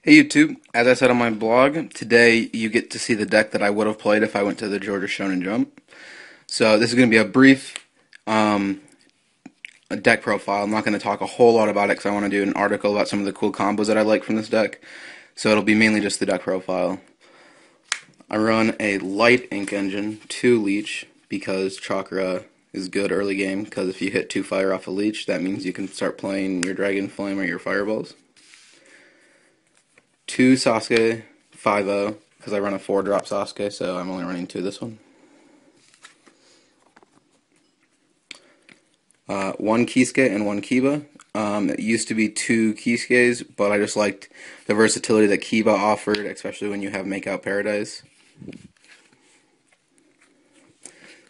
Hey YouTube, as I said on my blog, today you get to see the deck that I would have played if I went to the Georgia Shonen Jump. So this is going to be a brief um, a deck profile. I'm not going to talk a whole lot about it because I want to do an article about some of the cool combos that I like from this deck. So it'll be mainly just the deck profile. I run a light ink engine, 2 leech, because Chakra is good early game, because if you hit 2 fire off a leech, that means you can start playing your Dragon Flame or your Fireballs. 2 Sasuke, 5-0, because I run a 4-drop Sasuke, so I'm only running 2 this one. 1 Kisuke and 1 Kiba. It used to be 2 Kisukes, but I just liked the versatility that Kiba offered, especially when you have Make Out Paradise.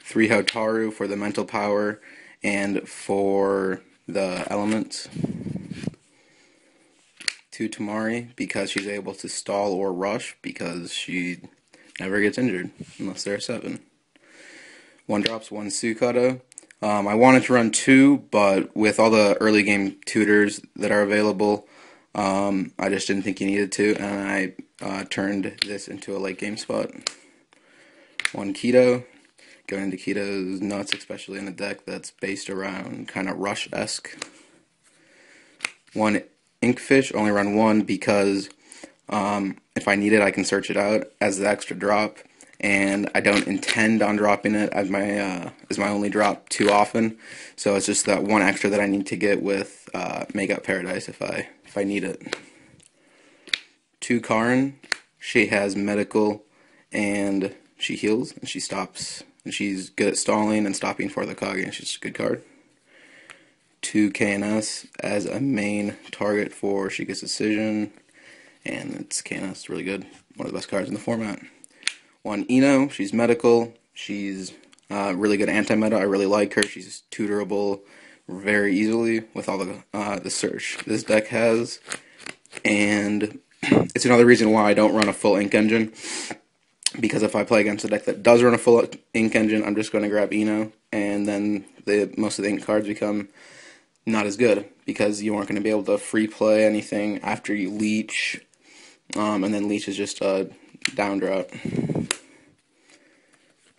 3 Hotaru for the mental power and for the elements. 2 Tamari because she's able to stall or rush because she never gets injured unless there are 7. 1 drops, 1 Sukado. I wanted to run 2, but with all the early game tutors that are available, I just didn't think you needed to, and I turned this into a late game spot. 1 Kido. Going into Kido's nuts, especially in a deck that's based around kind of rush-esque. 1 Inkfish, only run 1 because if I need it, I can search it out as the extra drop, and I don't intend on dropping it as my only drop too often. So it's just that 1 extra that I need to get with Make Out Paradise if I need it. 2 Karin, she has medical and she heals and she stops, and she's good at stalling and stopping for the Kage, and she's a good card. 2 KNS as a main target for Sheikah's Decision, and it's KNS, really good, one of the best cards in the format. 1 Ino, she's medical, she's really good anti-meta, I really like her, she's tutorable very easily with all the search this deck has, and it's another reason why I don't run a full ink engine, because if I play against a deck that does run a full ink engine, I'm just going to grab Ino, and then most of the ink cards become not as good, because you aren't going to be able to free play anything after you leech, and then leech is just a down drop.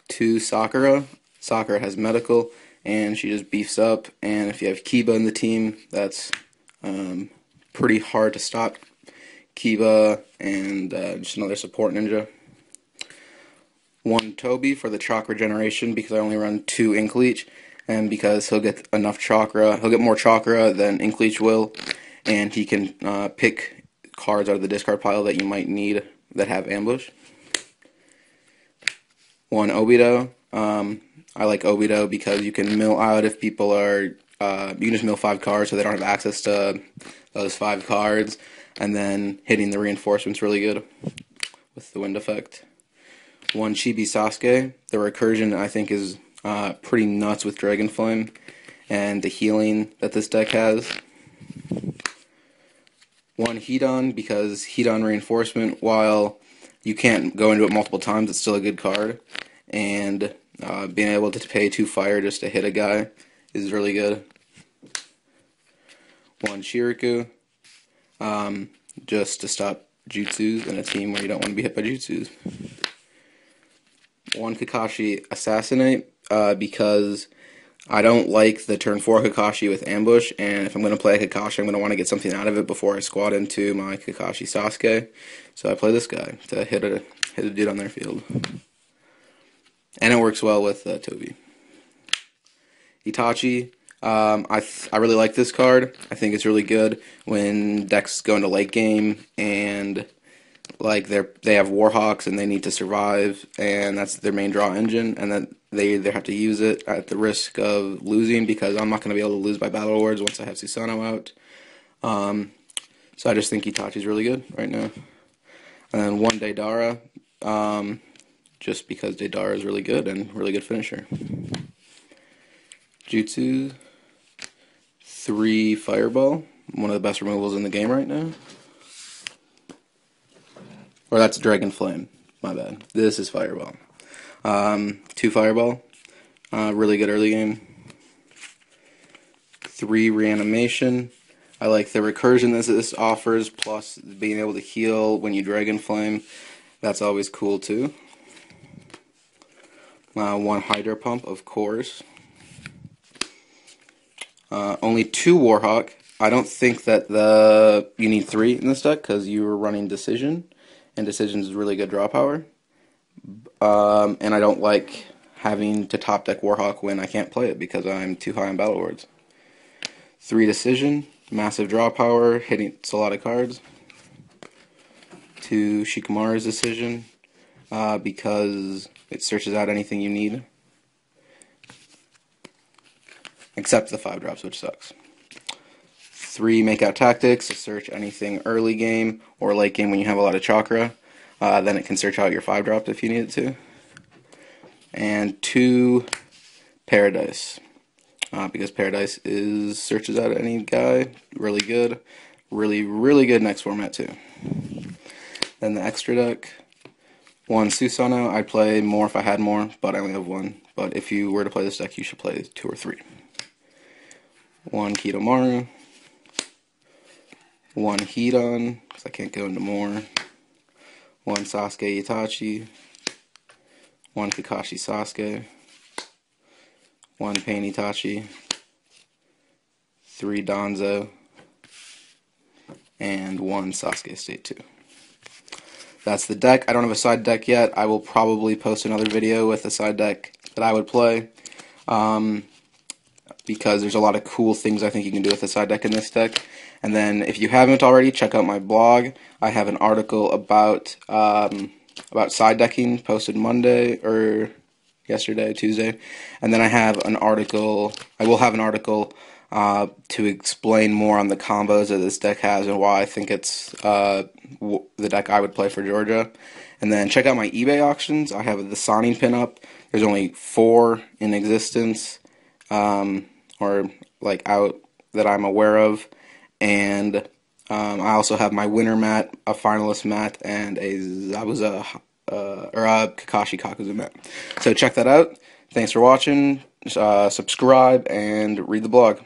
2 Sakura. Sakura has medical, and she just beefs up, and if you have Kiba in the team, that's pretty hard to stop Kiba, and just another support ninja. 1 Toby for the chakra generation, because I only run 2 Ink Leech, and because he'll get enough chakra, he'll get more chakra than Ink Leech will, and he can pick cards out of the discard pile that you might need that have ambush. 1 Obito. I like Obito because you can mill out if people are, you can just mill 5 cards so they don't have access to those 5 cards, and then hitting the reinforcement's really good with the wind effect. 1 Chibi Sasuke. The recursion I think is pretty nuts with Dragon Flame and the healing that this deck has. 1 Hidan, because Hidan reinforcement, while you can't go into it multiple times, it's still a good card, and being able to pay 2 fire just to hit a guy is really good. 1 Shiriku, just to stop jutsus in a team where you don't want to be hit by jutsus. 1 Kakashi Assassinate, because I don't like the turn 4 Kakashi with ambush, and if I'm going to play a Kakashi, I'm going to want to get something out of it before I squat into my Kakashi Sasuke. So I play this guy to hit a dude on their field. And it works well with Toby. Itachi, I really like this card. I think it's really good when decks go into late game and like they have Warhawks and they need to survive, and that's their main draw engine, and then they have to use it at the risk of losing, because I'm not going to be able to lose by Battle Awards once I have Susanoo out. So I just think Itachi's really good right now. And then 1 Deidara, just because Deidara is really good and really good finisher. Jutsu, 3 Fireball, one of the best removals in the game right now. Or that's Dragon Flame, my bad. This is Fireball. 2 Fireball, really good early game. 3 Reanimation, I like the recursion that this offers, plus being able to heal when you Dragon Flame. That's always cool too. One Hydro Pump, of course. Only 2 Warhawk. I don't think that you need 3 in this deck because you were running Decision, and Decision is really good draw power. And I don't like having to top deck Warhawk when I can't play it because I'm too high on Battle Words. 3 Decision, massive draw power, hitting a lot of cards. 2 Shikamaru's Decision, because it searches out anything you need. Except the 5-drops, which sucks. 3 Makeout Tactics, to search anything early game or late game when you have a lot of chakra. Then it can search out your 5-drop if you need it to. And 2 Paradise, because Paradise searches out any guy. Really good. Really good next format too. Then the extra deck. 1 Susanoo. I'd play more if I had more, but I only have 1. But if you were to play this deck, you should play 2 or 3. 1 Kidomaru. 1 Hidan, because I can't go into more. 1 Sasuke Itachi. 1 Kakashi Sasuke. 1 Pain Itachi. 3 Danzo. And 1 Sasuke State 2. That's the deck. I don't have a side deck yet. I will probably post another video with a side deck that I would play. Because there's a lot of cool things I think you can do with the side deck in this deck. And then, if you haven't already, check out my blog. I have an article about side decking posted Monday or yesterday, Tuesday. And then I have an article. I will have an article to explain more on the combos that this deck has and why I think it's the deck I would play for Georgia. And then check out my eBay auctions. I have the Sonning pin up. There's only 4 in existence. Or like out that I'm aware of, and I also have my winner mat, a finalist mat, and a Zabuza or a Kakashi Kakuzu mat. So check that out. Thanks for watching. Subscribe and read the blog.